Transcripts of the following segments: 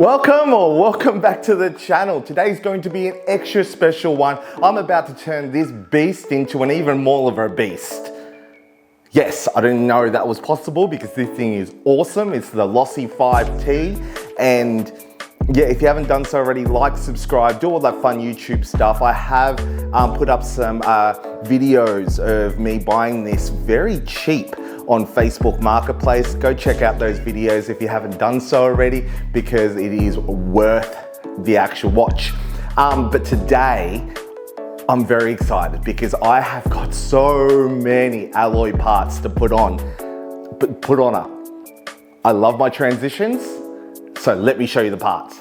Welcome back to the channel. Today's going to be an extra special one. I'm about to turn this beast into an even more of a beast. Yes, I didn't know that was possible because this thing is awesome. It's the Losi 5ive, and yeah, if you haven't done so already, like, subscribe, do all that fun YouTube stuff. I have put up some videos of me buying this very cheap on Facebook Marketplace. Go check out those videos if you haven't done so already, because it is worth the actual watch. But today, I'm very excited because I have got so many alloy parts to put on her. I love my transitions, so let me show you the parts.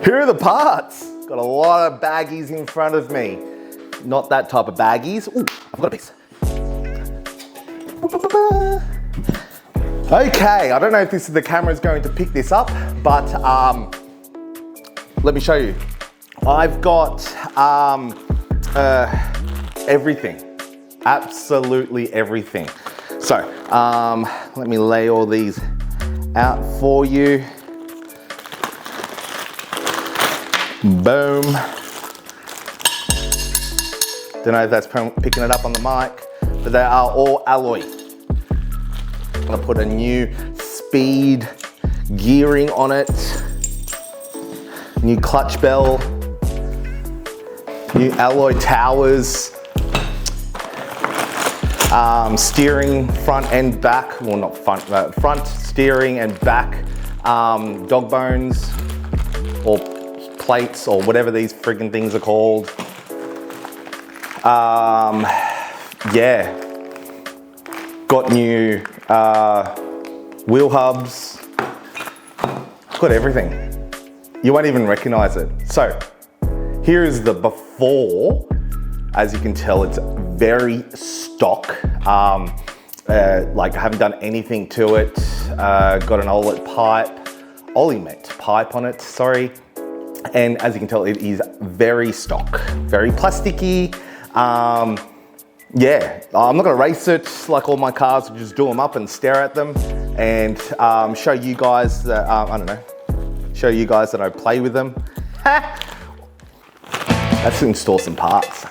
Here are the parts. Got a lot of baggies in front of me. Not that type of baggies. Ooh, I've got a piece. Okay, I don't know if the camera is going to pick this up, but let me show you. I've got everything, absolutely everything. So let me lay all these out for you. Boom. Don't know if that's picking it up on the mic, but they are all alloy. I'm gonna put a new speed gearing on it, new clutch bell, new alloy towers, steering front and back, well not front, front steering and back dog bones or plates or whatever these friggin' things are called. Yeah, got new wheel hubs, got everything. You won't even recognize it. So here is the before. As you can tell, it's very stock. Like I haven't done anything to it. Got an Olymet pipe on it, sorry. And as you can tell, it is very stock, very plasticky. Yeah, I'm not gonna race it like all my cars, just do them up and stare at them and show you guys that, I don't know, show you guys that I play with them. Let's install some parts.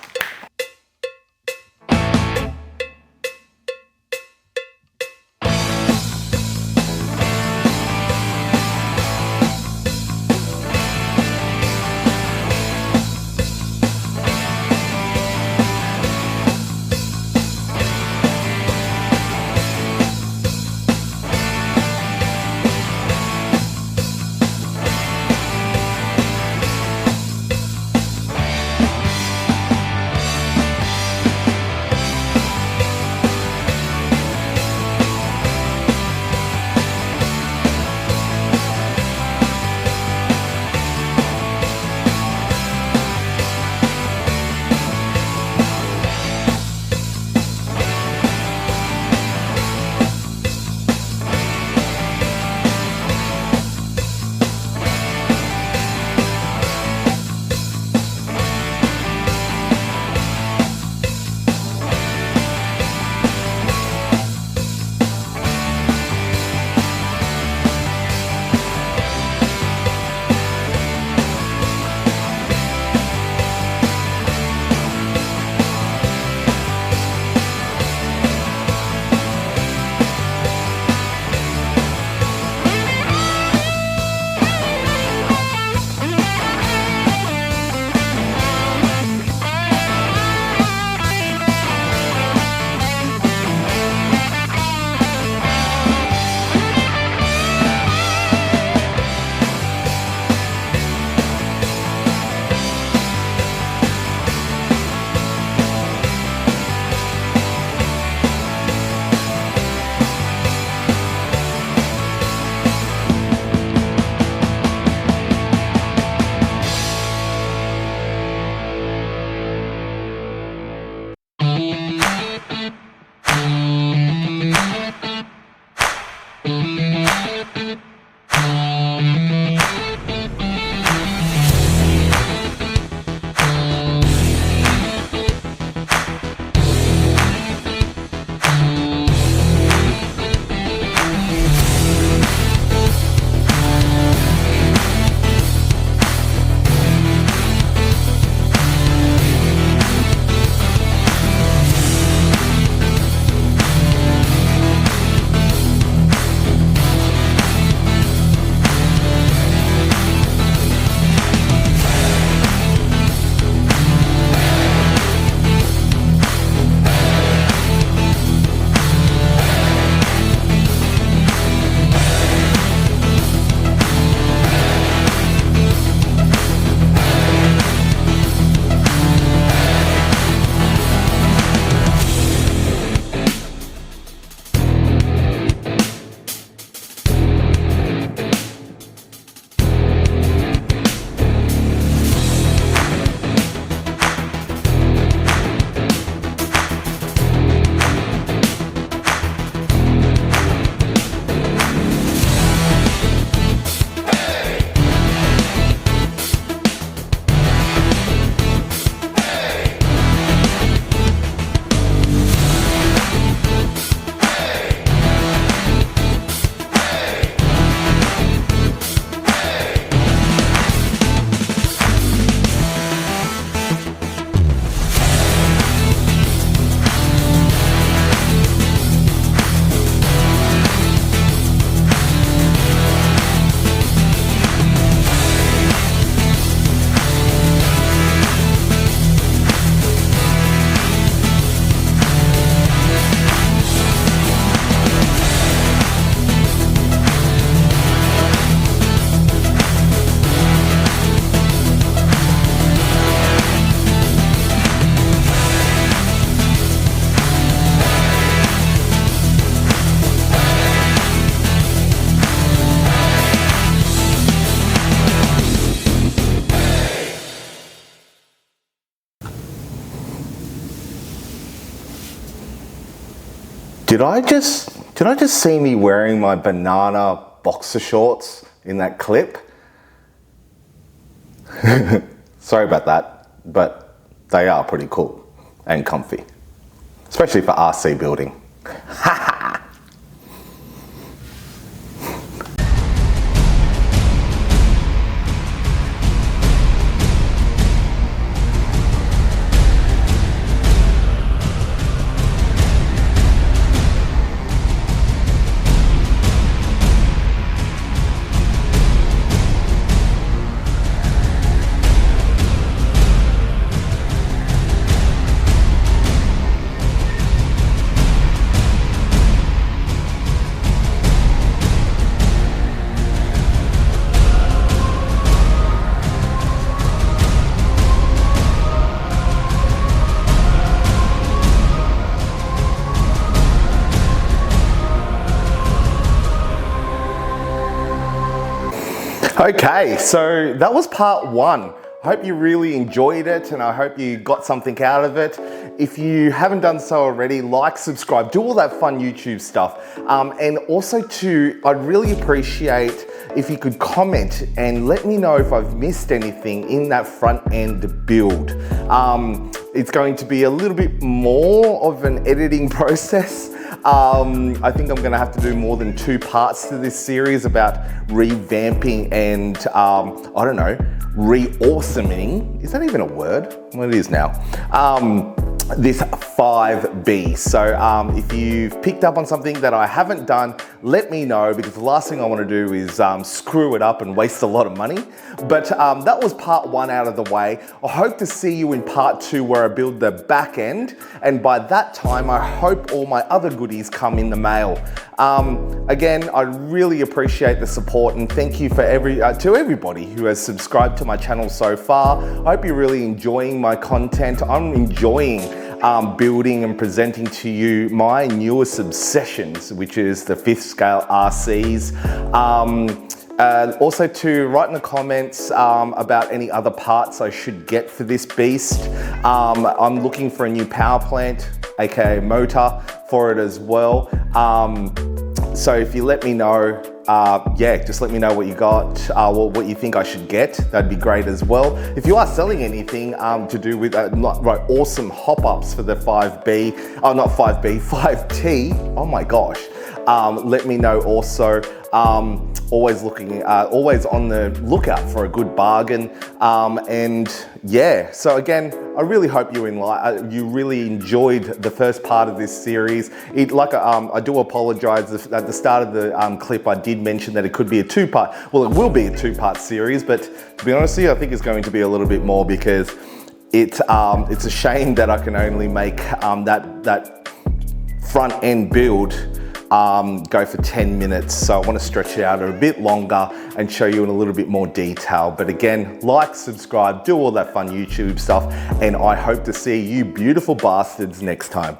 Did I just see me wearing my banana boxer shorts in that clip? Sorry about that, but they are pretty cool and comfy, especially for RC building. Okay, so that was part one. I hope you really enjoyed it and I hope you got something out of it. If you haven't done so already, like, subscribe, do all that fun YouTube stuff. And also I'd really appreciate if you could comment and let me know if I've missed anything in that front end build. It's going to be a little bit more of an editing process. I think I'm gonna have to do more than 2 parts to this series about revamping and, I don't know, re-awesoming. Is that even a word? Well, it is now. This 5B. So if you've picked up on something that I haven't done, let me know, because the last thing I want to do is screw it up and waste a lot of money. But that was part one out of the way. I hope to see you in part 2 where I build the back end. And by that time, I hope all my other goodies come in the mail. Again, I really appreciate the support and thank you for to everybody who has subscribed to my channel so far. I hope you're really enjoying my content. I'm enjoying building and presenting to you my newest obsessions, which is the 5th scale RCs. Also to write in the comments about any other parts I should get for this beast. I'm looking for a new power plant, aka motor, for it as well. So if you let me know, yeah, just let me know what you got, what you think I should get. That'd be great as well. If you are selling anything to do with awesome hop-ups for the 5B, oh not 5B, 5T, oh my gosh. Let me know also. Always on the lookout for a good bargain. And yeah, so again, I really hope you really enjoyed the first part of this series. I do apologize at the start of the clip, I did mention that it could be a 2-part, well, it will be a 2-part series, but to be honest with you, I think it's going to be a little bit more because it's a shame that I can only make that front end build go for 10 minutes. So I want to stretch it out a bit longer and show you in a little bit more detail. But again, like, subscribe, do all that fun YouTube stuff, and I hope to see you beautiful bastards next time.